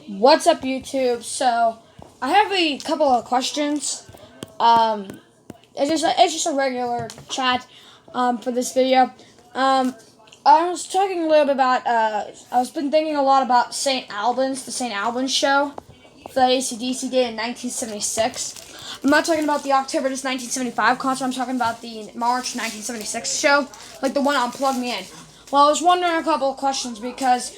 What's up, YouTube? So, I have a couple of questions. It's just a regular chat for this video. I was talking a little bit about I've been thinking a lot about St. Albans, the St. Albans show that AC/DC did in 1976. I'm not talking about the October 1975 concert. I'm talking about the March 1976 show, like the one on Plug Me In. Well, I was wondering a couple of questions because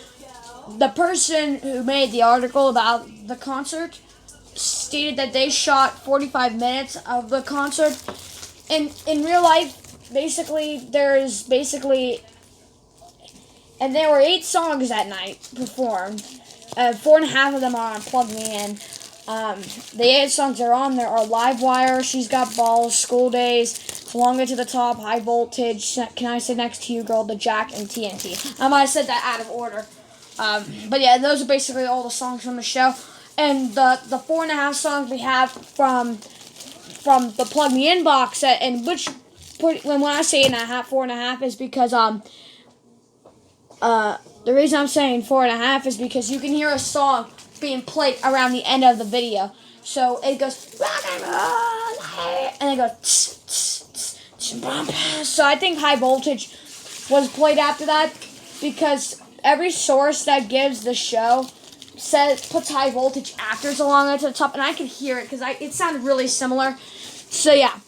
the person who made the article about the concert stated that they shot 45 minutes of the concert. And in real life, and there were 8 songs that night performed. 4.5 of them are on Plug Me In. The 8 songs that are on there are Live Wire, She's Got Balls, School Days, Longer to the Top, High Voltage, Can I Sit Next to You, Girl, The Jack, and TNT. I might have said that out of order. But yeah, those are basically all the songs from the show. And the 4.5 songs we have from the Plug Me In box set, and when I say 8.5, 4.5 is because the reason I'm saying 4.5 is because you can hear a song being played around the end of the video. So it goes rock and roll, and it goes. So I think High Voltage was played after that because every source that gives the show puts High Voltage after it's along to the top, and I could hear it because it sounded really similar. So yeah,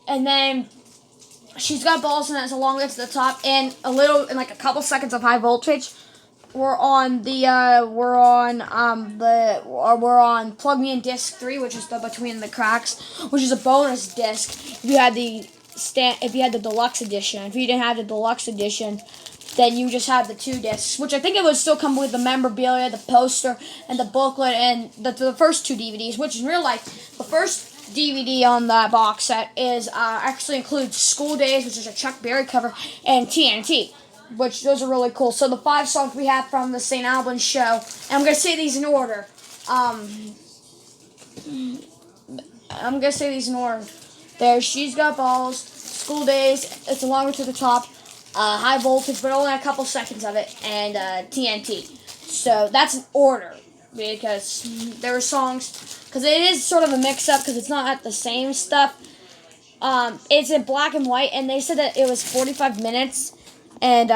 and then She's Got Balls, and it's along to the top, and like a couple seconds of High Voltage. We're on Plug Me In Disc 3, which is the Between the Cracks, which is a bonus disc. If you had the deluxe edition, if you didn't have the deluxe edition, then you just have the 2 discs, which I think it would still come with the memorabilia, the poster, and the booklet, and the first 2 DVDs, which in real life, the first DVD on that box set is actually includes School Days, which is a Chuck Berry cover, and TNT, which those are really cool. So the 5 songs we have from the St. Albans show, and I'm going to say these in order. There's She's Got Balls, School Days, It's a Longer to the Top, High Voltage, but only a couple seconds of it, and TNT. So that's an order, because there were songs, because it is sort of a mix-up, because it's not at the same stuff. It's in black and white, and they said that it was 45 minutes, and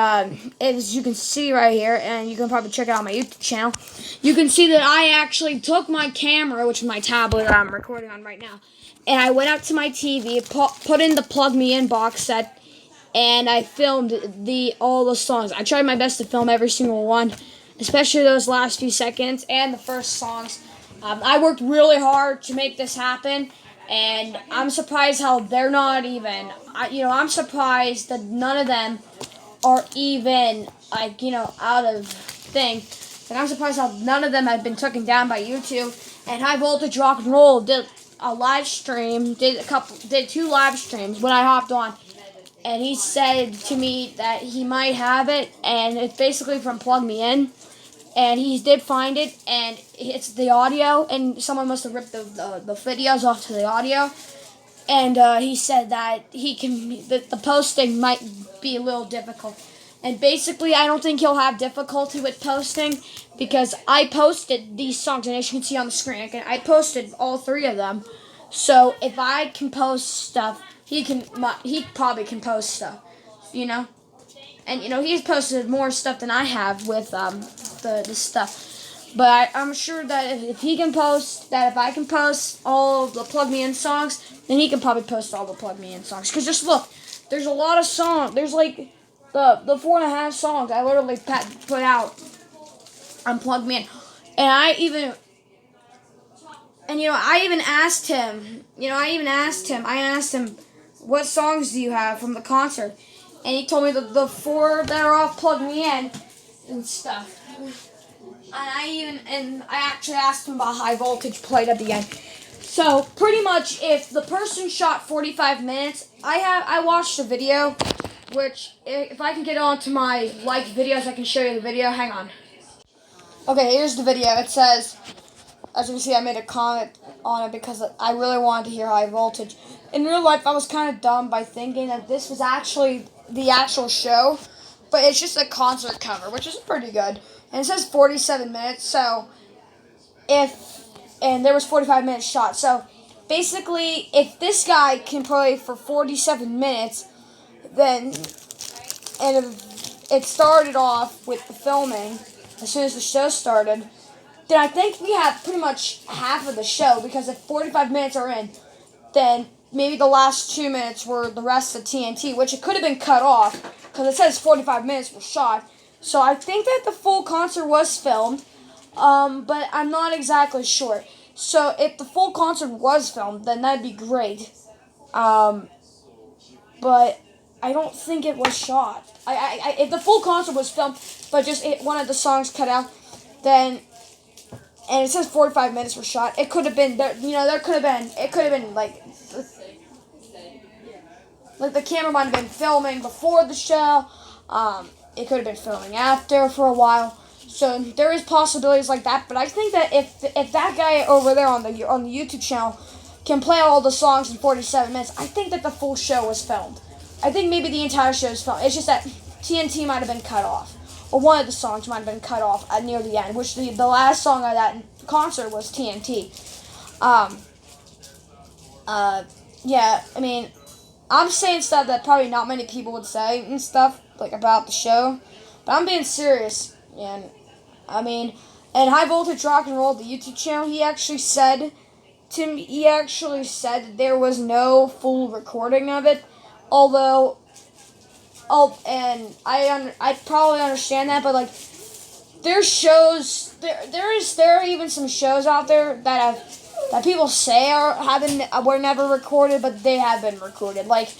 as you can see right here, and you can probably check it out on my YouTube channel, you can see that I actually took my camera, which is my tablet that I'm recording on right now, and I went up to my TV, put in the Plug Me In box set, and I filmed all the songs. I tried my best to film every single one, especially those last few seconds and the first songs. I worked really hard to make this happen, and I'm surprised how they're not even. I'm surprised that none of them are even out of thing. Like, I'm surprised how none of them have been taken down by YouTube. And High Voltage Rock and Roll did a live stream, did 2 live streams when I hopped on. And he said to me that he might have it, and it's basically from Plug Me In. And he did find it, and it's the audio, and someone must have ripped the videos off to the audio. And he said that the posting might be a little difficult. And basically, I don't think he'll have difficulty with posting, because I posted these songs, and as you can see on the screen, I posted all 3 of them. So if I can post stuff, he probably can post stuff, And, he's posted more stuff than I have with the stuff. But I'm sure that if I can post all of the Plug Me In songs, then he can probably post all the Plug Me In songs. Because just look, there's a lot of songs. There's like the 4.5 songs I literally put out on Plug Me In. And I even asked him, I asked him, what songs do you have from the concert? And he told me the 4 that are off Plug Me In and stuff. And I actually asked him about High Voltage played at the end. So pretty much, if the person shot 45 minutes, I watched the video, which if I can get onto my liked videos, I can show you the video. Hang on. Okay, here's the video. It says, as you can see, I made a comment on it because I really wanted to hear High Voltage. In real life, I was kind of dumb by thinking that this was actually the actual show, but it's just a concert cover, which is pretty good. and it says 47 minutes. So and there was 45 minutes shot. So basically, if this guy can play for 47 minutes, then and if it started off with the filming as soon as the show started, then I think we have pretty much half of the show, because if 45 minutes are in, then maybe the last 2 minutes were the rest of TNT, which it could have been cut off because it says 45 minutes was shot. So I think that the full concert was filmed, but I'm not exactly sure. So if the full concert was filmed, then that'd be great. But I don't think it was shot. If the full concert was filmed, but just one of the songs cut out, then, and it says 45 minutes were shot, it could have been there. There could have been. It could have been like the camera might have been filming before the show. It could have been filming after for a while. So there is possibilities like that. But I think that if that guy over there on the YouTube channel can play all the songs in 47 minutes, I think that the full show was filmed. I think maybe the entire show is filmed. It's just that TNT might have been cut off, or one of the songs might have been cut off near the end, which the last song of that concert was TNT. Yeah, I mean, I'm saying stuff that probably not many people would say and stuff, like, about the show, but I'm being serious. And I mean, and High Voltage Rock and Roll, the YouTube channel, he actually said that there was no full recording of it, although, and I probably understand that, but like, there's shows, there are even some shows out there that people say were never recorded, but they have been recorded. Like,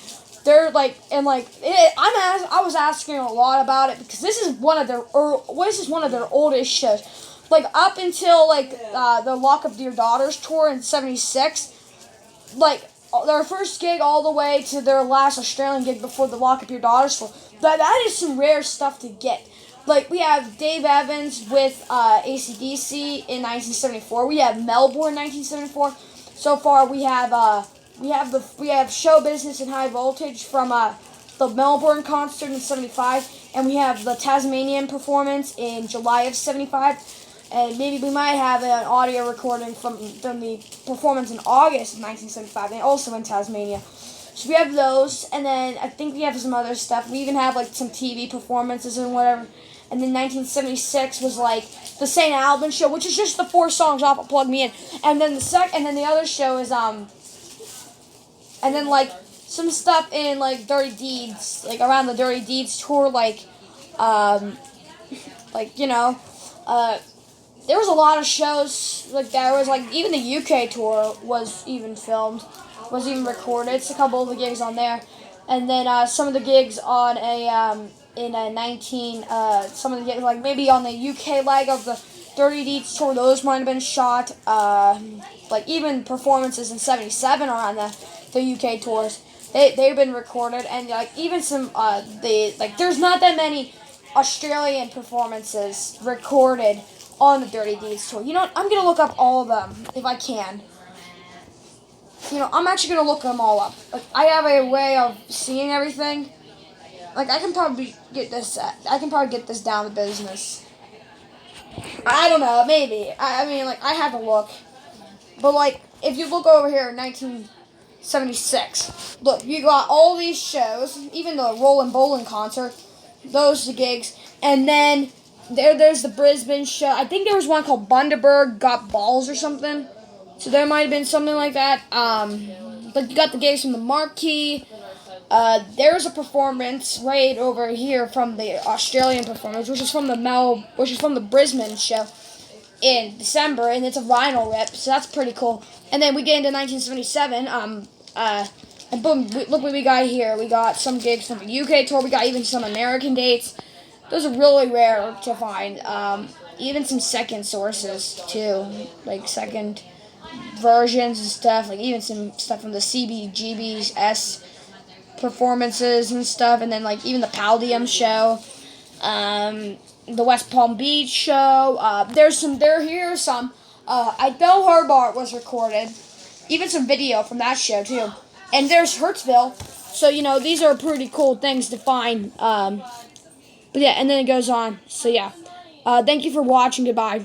they're like, and like, I was asking a lot about it, because this is one of their oldest shows. Like, up until like the Lock Up Your Daughters tour in '76, like their first gig all the way to their last Australian gig before the Lock Up Your Daughters tour. That is some rare stuff to get. Like, we have Dave Evans with AC/DC in 1974. We have Melbourne 1974. So far, we have Show Business and High Voltage from the Melbourne concert in '75, and we have the Tasmanian performance in July of '75, and maybe we might have an audio recording from the performance in August of 1975, and also in Tasmania. So we have those, and then I think we have some other stuff. We even have like some TV performances and whatever. And then 1976 was like the St. Albans show, which is just the 4 songs off of Plug Me In. And then the other show is and then like some stuff in like Dirty Deeds, like around the Dirty Deeds tour, there was a lot of shows. Like, there was like even the UK tour was even filmed, was even recorded. It's a couple of the gigs on there, and then some of the gigs on some of the gigs, like maybe on the UK leg of the Dirty Deeds tour, those might have been shot. Like even performances in '77 are on the UK tours. They've been recorded, and like even some there's not that many Australian performances recorded on the Dirty Deeds tour. You know what? I'm gonna look up all of them if I can. I'm actually gonna look them all up. Like, I have a way of seeing everything. Like, I can probably get this down to business. I don't know, maybe. I mean, like, I have to look. But, like, if you look over here in 1976, look, you got all these shows, even the Rollin' Bowling concert, those are the gigs, and then there's the Brisbane show. I think there was one called Bundaberg Got Balls or something. So there might have been something like that. But you got the gigs from the Marquee. There's a performance right over here from the Australian performance, which is from the Brisbane show in December, and it's a vinyl rip, so that's pretty cool. And then we get into 1977. And boom, look what we got here. We got some gigs from the UK tour. We got even some American dates. Those are really rare to find. Even some second sources too, like second versions and stuff. Like even some stuff from the CBGB's performances and stuff, and then like even the Palladium show, the West Palm Beach show. Here's some. I know Hobart was recorded, even some video from that show too, and there's Hurtsville. So these are pretty cool things to find. But yeah, and then it goes on. So yeah, Thank you for watching. Goodbye.